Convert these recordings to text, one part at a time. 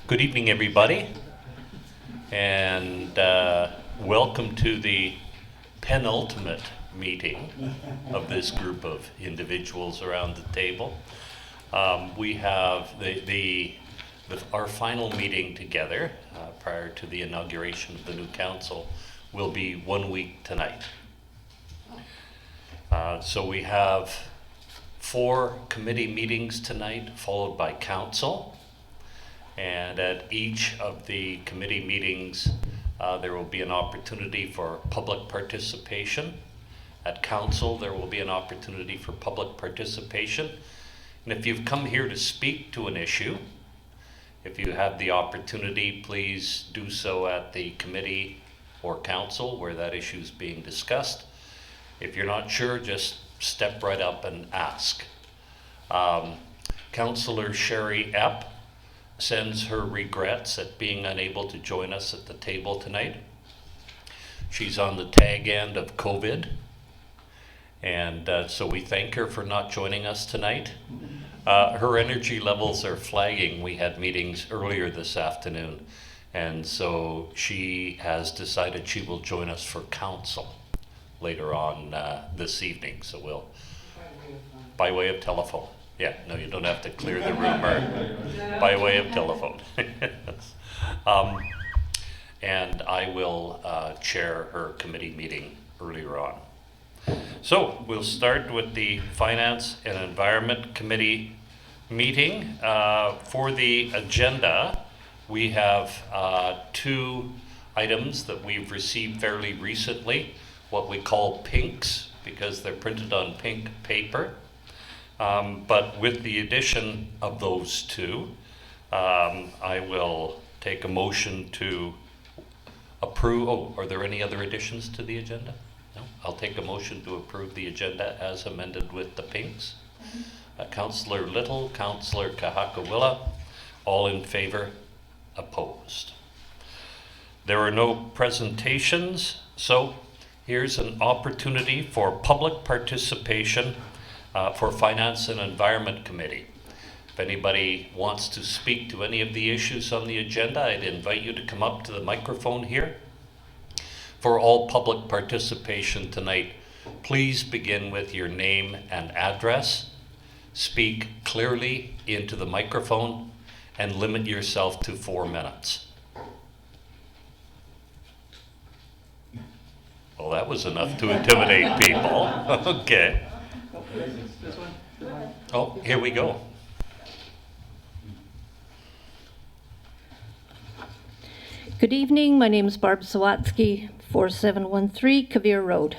Good evening, everybody, and welcome to the penultimate meeting of this group of individuals around the table. We have our final meeting together prior to the inauguration of the new council will be 1 week tonight. So we have 4 committee meetings tonight, followed by council. And at each of the committee meetings, there will be an opportunity for public participation. At council, there will be an opportunity for public participation. And if you've come here to speak to an issue, if you have the opportunity, please do so at the committee or council where that issue is being discussed. If you're not sure, just step right up and ask. Councillor Sherry Epp sends her regrets at being unable to join us at the table tonight. She's on the tag end of COVID, and so we thank her for not joining us tonight. Her energy levels are flagging. We had meetings earlier this afternoon, and so she has decided she will join us for council later on this evening. So we'll, by way of telephone. Yeah, no, you don't have to clear the room or by way of telephone. And I will chair her committee meeting earlier on. So we'll start with the Finance and Environment Committee meeting. For the agenda, we have 2 items that we've received fairly recently, what we call pinks, because they're printed on pink paper. But with the addition of those 2, I will take a motion to approve. Oh, are there any other additions to the agenda? No? I'll take a motion to approve the agenda as amended with the pinks. Councillor Little, Councillor Kahakawila, all in favor, opposed. There are no presentations, so here's an opportunity for public participation for Finance and Environment Committee. If anybody wants to speak to any of the issues on the agenda, I'd invite you to come up to the microphone here. For all public participation tonight, please begin with your name and address. Speak clearly into the microphone and limit yourself to 4 minutes. Well, that was enough to intimidate people. Okay. Oh, here we go. Good evening. My name is Barb Sawatsky, 4713 Kavir Road.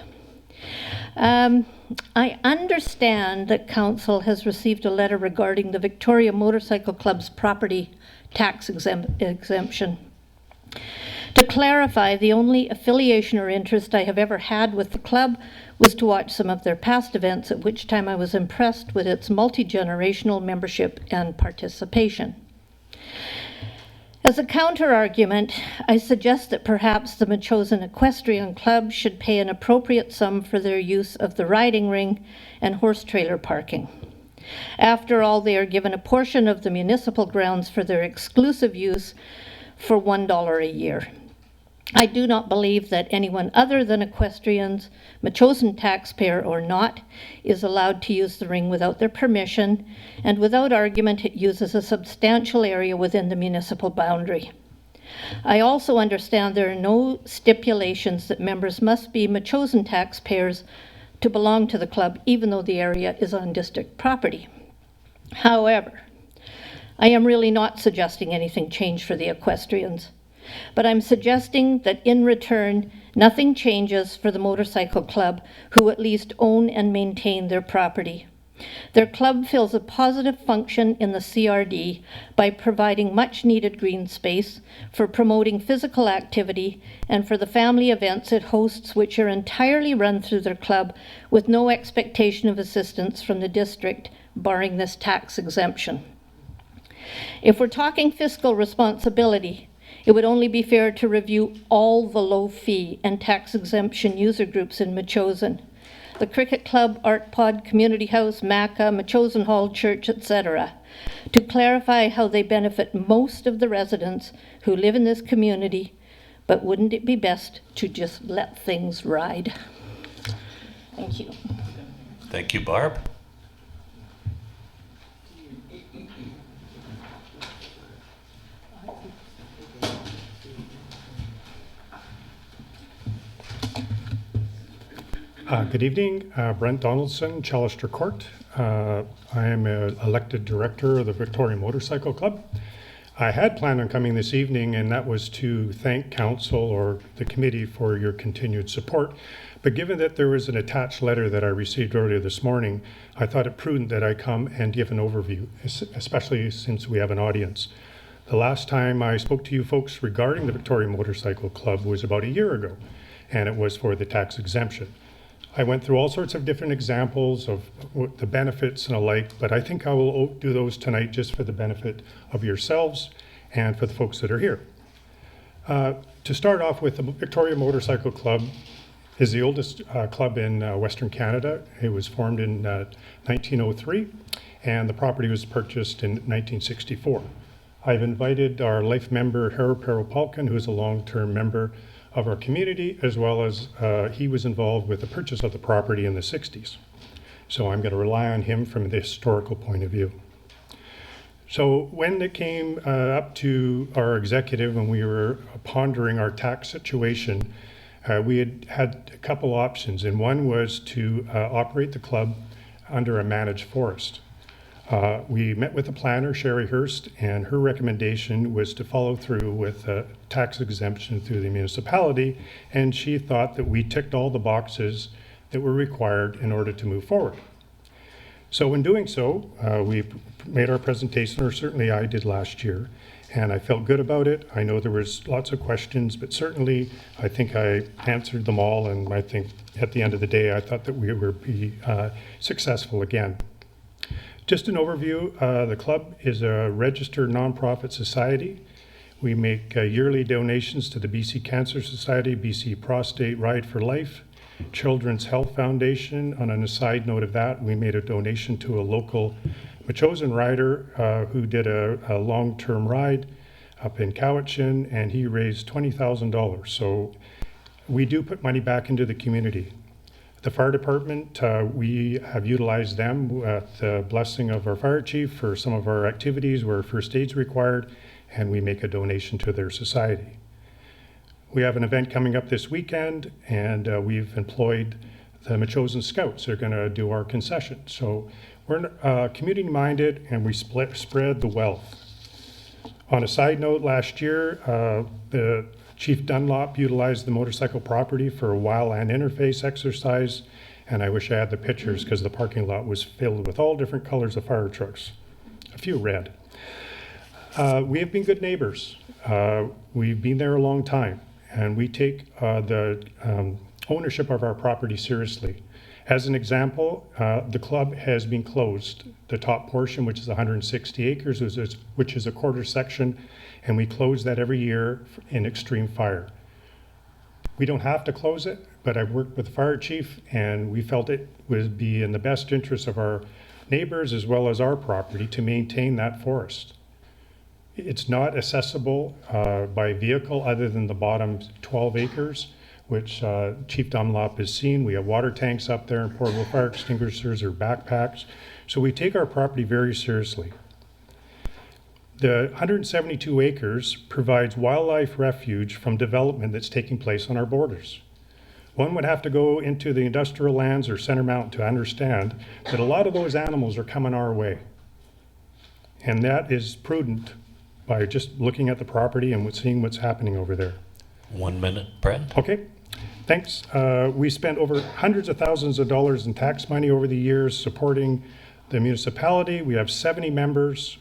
I understand that Council has received a letter regarding the Victoria Motorcycle Club's property tax exemption. To clarify, the only affiliation or interest I have ever had with the club was to watch some of their past events, at which time I was impressed with its multi-generational membership and participation. As a counter-argument, I suggest that perhaps the Metchosin Equestrian Club should pay an appropriate sum for their use of the riding ring and horse trailer parking. After all, they are given a portion of the municipal grounds for their exclusive use for $1 a year. I do not believe that anyone other than equestrians, Metchosin taxpayer or not, is allowed to use the ring without their permission, and without argument it uses a substantial area within the municipal boundary. I also understand there are no stipulations that members must be Metchosin taxpayers to belong to the club, even though the area is on district property. However, I am really not suggesting anything change for the equestrians, but I'm suggesting that in return, nothing changes for the motorcycle club, who at least own and maintain their property. Their club fills a positive function in the CRD by providing much needed green space, for promoting physical activity, and for the family events it hosts, which are entirely run through their club with no expectation of assistance from the district, barring this tax exemption. If we're talking fiscal responsibility, it would only be fair to review all the low fee and tax exemption user groups in Metchosin. the Cricket Club, Art Pod, Community House, Maca, Machosen Hall, Church, etc., to clarify how they benefit most of the residents who live in this community, but wouldn't it be best to just let things ride? Thank you. Thank you, Barb. Good evening, Brent Donaldson, Chalister Court. I am an elected director of the Victoria Motorcycle Club. I had planned on coming this evening, and that was to thank council or the committee for your continued support. But given that there was an attached letter that I received earlier this morning, I thought it prudent that I come and give an overview, especially since we have an audience. The last time I spoke to you folks regarding the Victoria Motorcycle Club was about a year ago, and it was for the tax exemption. I went through all sorts of different examples of the benefits and alike, but I think I will do those tonight just for the benefit of yourselves and for the folks that are here. To start off with, the Victoria Motorcycle Club is the oldest club in Western Canada. It was formed in 1903, and the property was purchased in 1964. I've invited our life member, Harold Falcon, who is a long-term member of our community, as well as he was involved with the purchase of the property in the 60s. So I'm going to rely on him from the historical point of view. So when it came up to our executive and we were pondering our tax situation, we had a couple options, and one was to operate the club under a managed forest. We met with the planner, Sherry Hurst, and her recommendation was to follow through with a tax exemption through the municipality, and she thought that we ticked all the boxes that were required in order to move forward. So in doing so, we made our presentation, or certainly I did last year, and I felt good about it. I know there was lots of questions, but certainly I think I answered them all, and I think at the end of the day, I thought that we would be successful again. Just an overview, the club is a registered nonprofit society. We make yearly donations to the BC Cancer Society, BC Prostate Ride for Life, Children's Health Foundation. On an aside note of that, we made a donation to a local Machosen rider who did a long-term ride up in Cowichan, and he raised $20,000. So we do put money back into the community. The fire department, we have utilized them with the blessing of our fire chief for some of our activities where first aid's required, and we make a donation to their society. We have an event coming up this weekend, and we've employed the Machosen Scouts. They're going to do our concession. So we're community-minded, and we spread the wealth. On a side note, last year, the Chief Dunlop utilized the motorcycle property for a wildland interface exercise, and I wish I had the pictures because the parking lot was filled with all different colors of fire trucks, a few red. We have been good neighbors. We've been there a long time, and we take the ownership of our property seriously. As an example, the club has been closed. The top portion, which is 160 acres, which is a quarter section, and we close that every year in extreme fire. We don't have to close it, but I've worked with the fire chief, and we felt it would be in the best interest of our neighbors as well as our property to maintain that forest. It's not accessible by vehicle other than the bottom 12 acres, which Chief Dunlop has seen. We have water tanks up there and portable fire extinguishers or backpacks. So we take our property very seriously. The 172 acres provides wildlife refuge from development that's taking place on our borders. One would have to go into the industrial lands or Center Mountain to understand that a lot of those animals are coming our way. And that is prudent by just looking at the property and seeing what's happening over there. 1 minute, Brent. Okay, thanks. We spent over hundreds of thousands of dollars in tax money over the years supporting the municipality. We have 70 members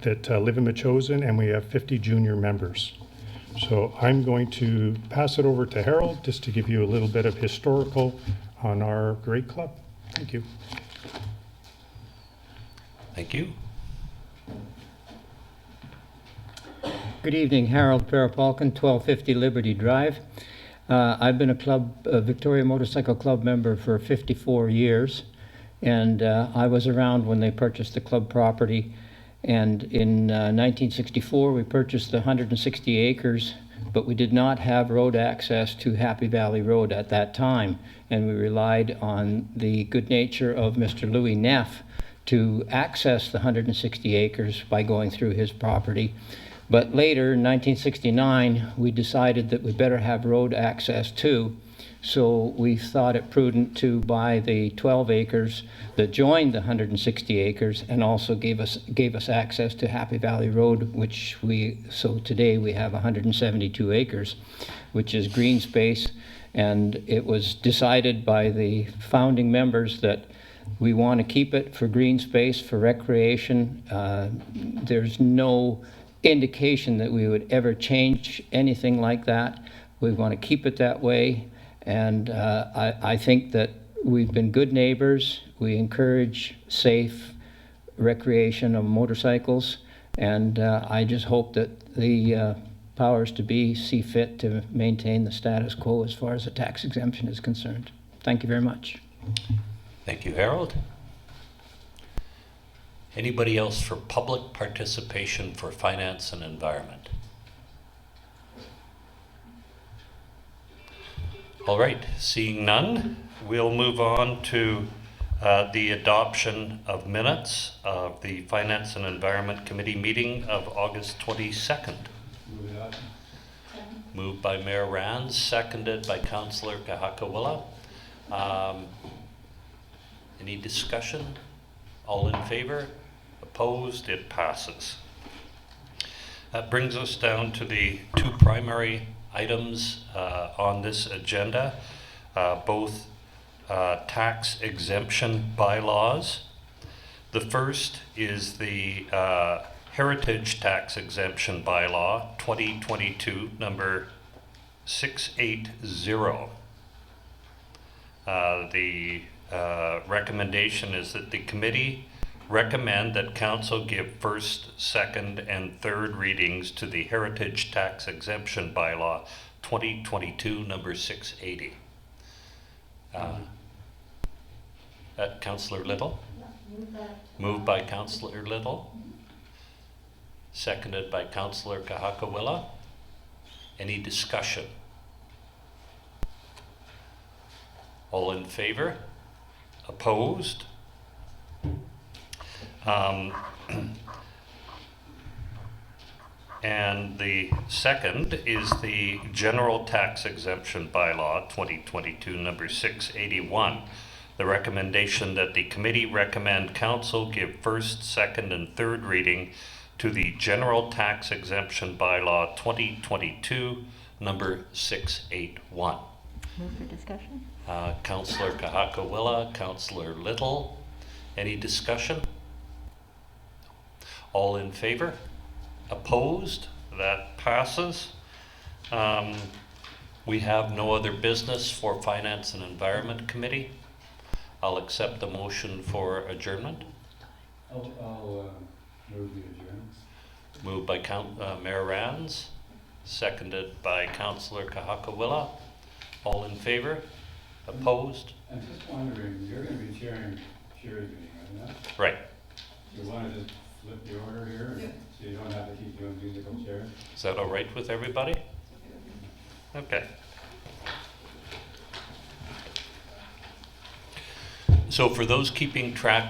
that live in Machosen, and we have 50 junior members. So I'm going to pass it over to Harold just to give you a little bit of historical on our great club. Thank you. Thank you. Good evening, Harold Falcon, 1250 Liberty Drive. I've been a Victoria Motorcycle Club member for 54 years, and I was around when they purchased the club property. And in 1964, we purchased the 160 acres, but we did not have road access to Happy Valley Road at that time, and we relied on the good nature of Mr. Louis Neff to access the 160 acres by going through his property. But later, in 1969, we decided that we better have road access too. So we thought it prudent to buy the 12 acres that joined the 160 acres and also gave us access to Happy Valley Road, so today we have 172 acres, which is green space. And it was decided by the founding members that we want to keep it for green space, for recreation. There's no indication that we would ever change anything like that. We want to keep it that way. And I think that we've been good neighbors. We encourage safe recreation of motorcycles. And I just hope that the powers to be see fit to maintain the status quo as far as the tax exemption is concerned. Thank you very much. Thank you, Harold. Anybody else for public participation for finance and environment? All right, seeing none, we'll move on to the adoption of minutes of the Finance and Environment Committee meeting of August 22nd. Moved by Mayor Rand, seconded by Councillor Kahakawila. Any discussion? All in favor? Opposed? It passes. That brings us down to the two primary items on this agenda, both tax exemption bylaws. The first is the Heritage Tax Exemption Bylaw 2022, number 680. The recommendation is that the committee recommend that council give first, second, and third readings to the Heritage Tax Exemption Bylaw 2022, number 680. Councillor Little? Moved by Councillor Little. Seconded by Councillor Kahakawila. Any discussion? All in favor? Opposed? And the second is the General Tax Exemption Bylaw 2022, number 681. The recommendation that the committee recommend council give first, second, and third reading to the General Tax Exemption Bylaw 2022, number 681. Move for discussion. Councillor Kahakawila, Councillor Little, any discussion? All in favor? Opposed? That passes. We have no other business for Finance and Environment Committee. I'll accept the motion for adjournment. I'll move the adjournment. Moved by Mayor Rands, seconded by Councillor Kahakawila. All in favor? Opposed? I'm just wondering, you're going to be chairing Sherry's meeting, right now? Right. You want to just flip the order here, so you don't have to keep doing musical chairs? Is that all right with everybody? Okay. So for those keeping track